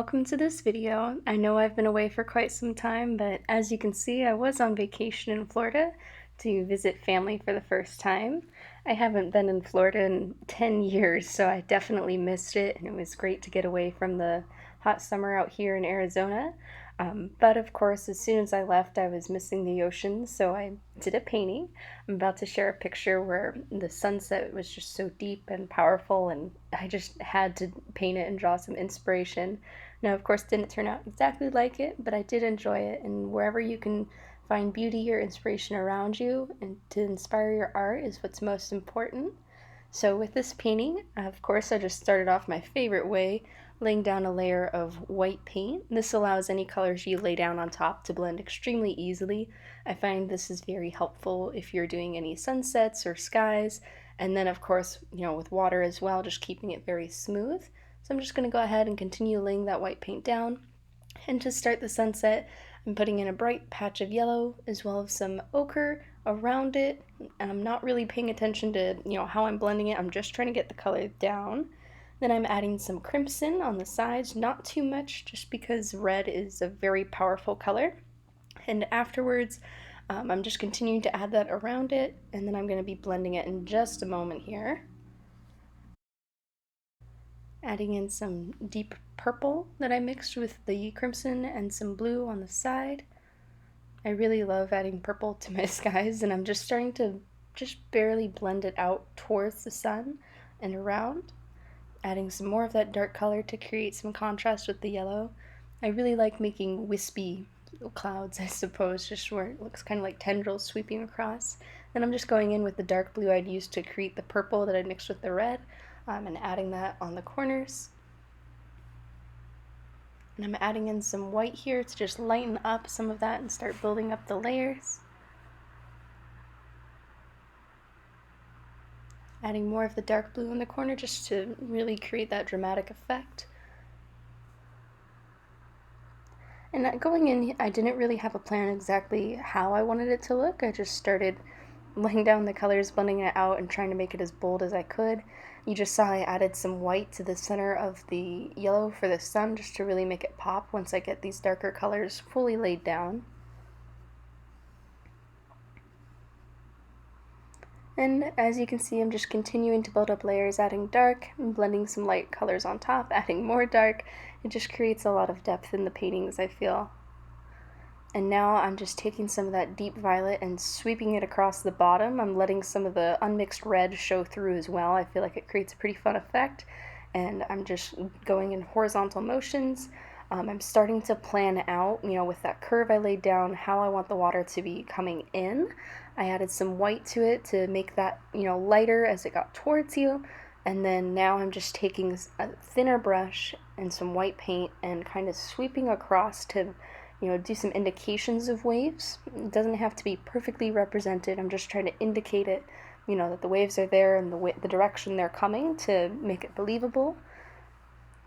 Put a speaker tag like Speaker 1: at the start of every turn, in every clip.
Speaker 1: welcome to this video. I know I've been away for quite some time, but as you can see, I was on vacation in Florida to visit family for the first time. I haven't been in Florida in 10 years, so I definitely missed it, and it was great to get away from the hot summer out here in Arizona. But of course, as soon as I left, I was missing the ocean, so I did a painting. I'm about to share a picture where the sunset was just so deep and powerful, and I just had to paint it and draw some inspiration. Now, of course, didn't turn out exactly like it, but I did enjoy it, and wherever you can find beauty or inspiration around you and to inspire your art is what's most important. So with this painting, of course, I just started off my favorite way, laying down a layer of white paint. This allows any colors you lay down on top to blend extremely easily. I find this is very helpful if you're doing any sunsets or skies. And then of course, with water as well, just keeping it very smooth. So I'm just gonna go ahead and continue laying that white paint down. And to start the sunset, I'm putting in a bright patch of yellow as well as some ochre around it, and I'm not really paying attention to how I'm blending it. I'm just trying to get the color down. Then I'm adding some crimson on the sides, not too much, just because red is a very powerful color. And afterwards, I'm just continuing to add that around it, and then I'm going to be blending it in just a moment here. Adding in some deep purple that I mixed with the crimson and some blue on the side. I really love adding purple to my skies, and I'm just starting to just barely blend it out towards the sun and around. Adding some more of that dark color to create some contrast with the yellow. I really like making wispy clouds, I suppose, just where it looks kind of like tendrils sweeping across. Then I'm just going in with the dark blue I'd used to create the purple that I mixed with the red, and adding that on the corners. And I'm adding in some white here to just lighten up some of that and start building up the layers. Adding more of the dark blue in the corner just to really create that dramatic effect. And going in, I didn't really have a plan exactly how I wanted it to look. I just started laying down the colors, blending it out, and trying to make it as bold as I could. You just saw I added some white to the center of the yellow for the sun just to really make it pop once I get these darker colors fully laid down. And as you can see, I'm just continuing to build up layers, adding dark, and blending some light colors on top, adding more dark. It just creates a lot of depth in the paintings, I feel. And now I'm just taking some of that deep violet and sweeping it across the bottom. I'm letting some of the unmixed red show through as well. I feel like it creates a pretty fun effect. And I'm just going in horizontal motions. I'm starting to plan out, with that curve I laid down, how I want the water to be coming in. I added some white to it to make that, lighter as it got towards you. And then now I'm just taking a thinner brush and some white paint and kind of sweeping across to do some indications of waves. It doesn't have to be perfectly represented. I'm just trying to indicate it, that the waves are there and the direction they're coming to make it believable.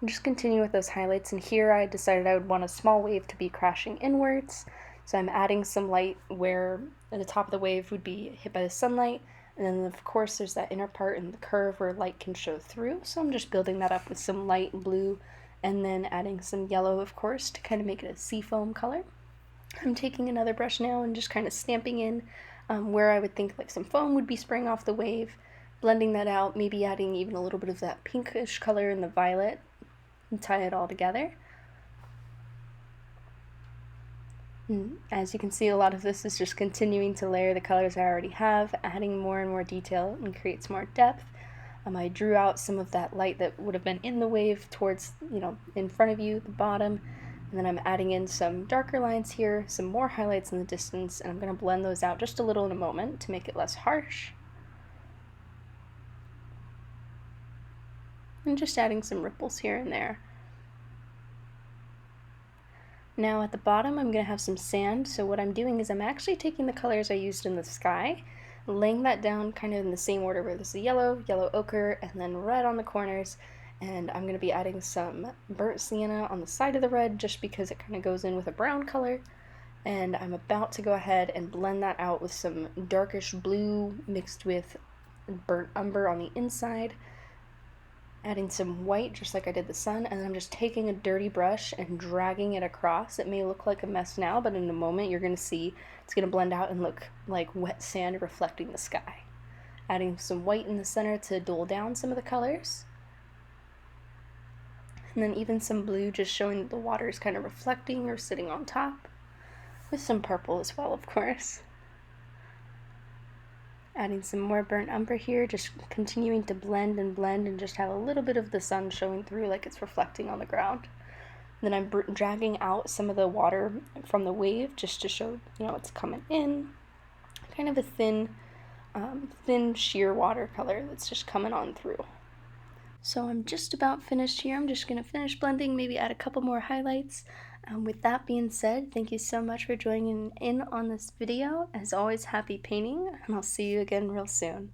Speaker 1: And just continue with those highlights. And here I decided I would want a small wave to be crashing inwards. So I'm adding some light where the top of the wave would be hit by the sunlight. And then of course there's that inner part in the curve where light can show through. So I'm just building that up with some light blue and then adding some yellow, of course, to kind of make it a seafoam color. I'm taking another brush now and just kind of stamping in where I would think like some foam would be spraying off the wave, blending that out, maybe adding even a little bit of that pinkish color in the violet, and tie it all together. And as you can see, a lot of this is just continuing to layer the colors I already have, adding more and more detail and creates more depth. I drew out some of that light that would have been in the wave towards, in front of you, the bottom, and then I'm adding in some darker lines here, some more highlights in the distance, and I'm going to blend those out just a little in a moment to make it less harsh. And just adding some ripples here and there. Now at the bottom I'm going to have some sand, so what I'm doing is I'm actually taking the colors I used in the sky, laying that down kind of in the same order where there's the yellow, yellow ochre, and then red on the corners, and I'm going to be adding some burnt sienna on the side of the red just because it kind of goes in with a brown color, and I'm about to go ahead and blend that out with some darkish blue mixed with burnt umber on the inside. Adding some white, just like I did the sun, and then I'm just taking a dirty brush and dragging it across. It may look like a mess now, but in a moment you're going to see it's going to blend out and look like wet sand reflecting the sky. Adding some white in the center to dull down some of the colors. And then even some blue, just showing that the water is kind of reflecting or sitting on top. With some purple as well, of course. Adding some more burnt umber here, just continuing to blend and just have a little bit of the sun showing through like it's reflecting on the ground. Then I'm dragging out some of the water from the wave just to show, it's coming in. Kind of a thin sheer watercolor that's just coming on through. So I'm just about finished here. I'm just going to finish blending, maybe add a couple more highlights. With that being said, thank you so much for joining in on this video. As always, happy painting, and I'll see you again real soon.